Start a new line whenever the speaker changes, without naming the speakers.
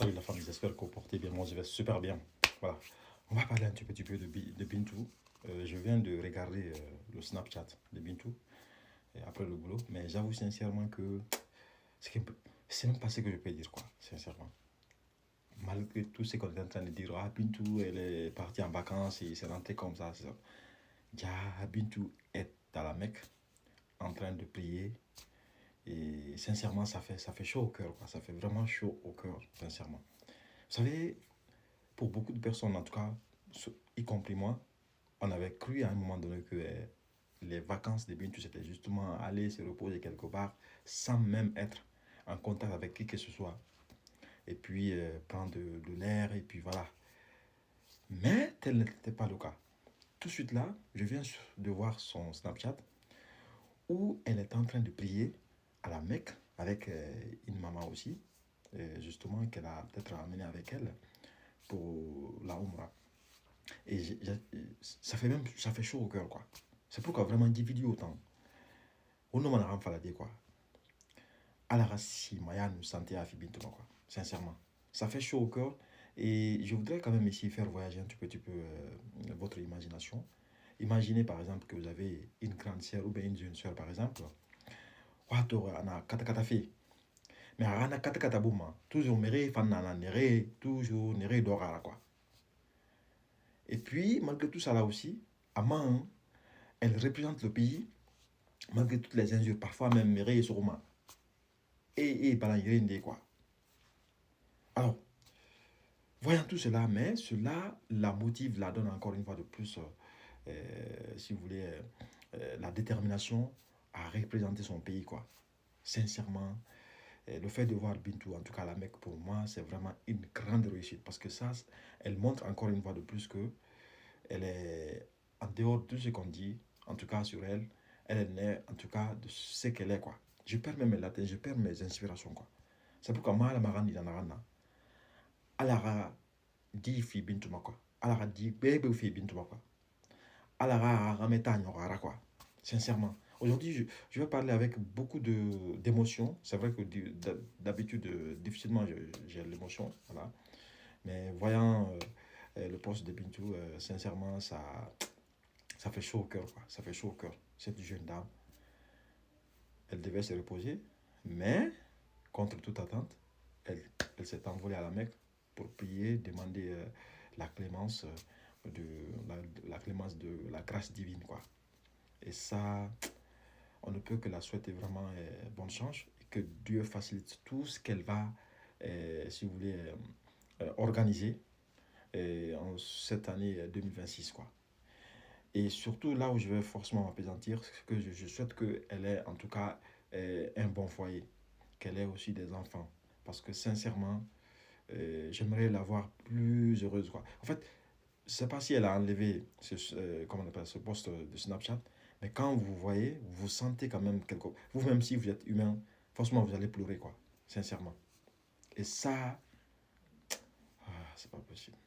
Salut la famille, j'espère que vous portez bien. Moi, je vais super bien. Voilà. On va parler un petit peu de Bintou. Je viens de regarder le Snapchat de Bintou après le boulot, mais j'avoue sincèrement que c'est un peu- c'est même pas ce que je peux dire, quoi, sincèrement. Malgré tout ce qu'on est en train de dire, ah, Bintou, elle est partie en vacances et c'est rentré comme ça, c'est ça. Ja, Bintou est à la Mecque en train de prier et sincèrement, ça fait chaud au cœur, quoi. Ça fait vraiment chaud au cœur, sincèrement. Vous savez, pour beaucoup de personnes, en tout cas, y compris moi, on avait cru à un moment donné que les vacances de Bintou, c'était justement aller se reposer quelque part sans même être en contact avec qui que ce soit. Et puis prendre de l'air, et puis voilà. Mais tel n'était pas le cas. Tout de suite là, je viens de voir son Snapchat où elle est en train de prier à la Mecque avec une maman aussi, justement, qu'elle a peut-être amené avec elle pour la Umrah. Et ça fait chaud au cœur, quoi. C'est pourquoi vraiment individu autant. On ne m'en a dit, quoi. À la race, si Maya nous sentait à Fibin, quoi. Sincèrement. Ça fait chaud au cœur. Et je voudrais quand même ici faire voyager un petit peu votre imagination. Imaginez par exemple que vous avez une grande sœur ou bien une jeune sœur, par exemple. Wato ana kata kata fi. Mais ana kata kata bouma. Toujours nere fanana nere. Toujours nere dora, quoi. Et puis, malgré tout ça là aussi, Amman, elle représente le pays malgré toutes les injures, parfois même Mireille sur Roma. Et Balangirinde, quoi. Alors, voyant tout cela, mais cela la motive, la donne encore une fois de plus, si vous voulez, la détermination à représenter son pays, quoi. Sincèrement, le fait de voir Bintou, en tout cas la Mecque, pour moi, c'est vraiment une grande réussite. Parce que ça, elle montre encore une fois de plus que elle est, en dehors de tout ce qu'on dit, en tout cas sur elle, elle est née, en tout cas, de ce qu'elle est, quoi. Je perds même mes latins, je perds mes inspirations, quoi. C'est pourquoi moi, la marani dans la rana, alara di fi bintuma, quoi. Alara di bébé fi bintuma, quoi. Alara rameta nyora, quoi. Sincèrement. Aujourd'hui, je vais parler avec beaucoup d'émotions. C'est vrai que d'habitude, difficilement, j'ai l'émotion, voilà. Mais voyant le poste de Bintou, sincèrement, ça fait chaud au cœur, quoi. Ça fait chaud au cœur. Cette jeune dame, elle devait se reposer, mais contre toute attente, elle, elle s'est envolée à la Mecque pour prier, demander la clémence la clémence de la grâce divine, quoi. Et ça, on ne peut que la souhaiter vraiment bonne chance et que Dieu facilite tout ce qu'elle va, si vous voulez, organiser en cette année 2026, quoi. Et surtout, là où je vais forcément m'apaisantir, c'est que je souhaite qu'elle ait en tout cas un bon foyer, qu'elle ait aussi des enfants. Parce que sincèrement, j'aimerais la voir plus heureuse, quoi. En fait, je ne sais pas si elle a enlevé comment on appelle, ce post de Snapchat, mais quand vous voyez, vous sentez quand même quelque... Vous-même, si vous êtes humain, forcément, vous allez pleurer, quoi. Sincèrement. Et ça, c'est pas possible.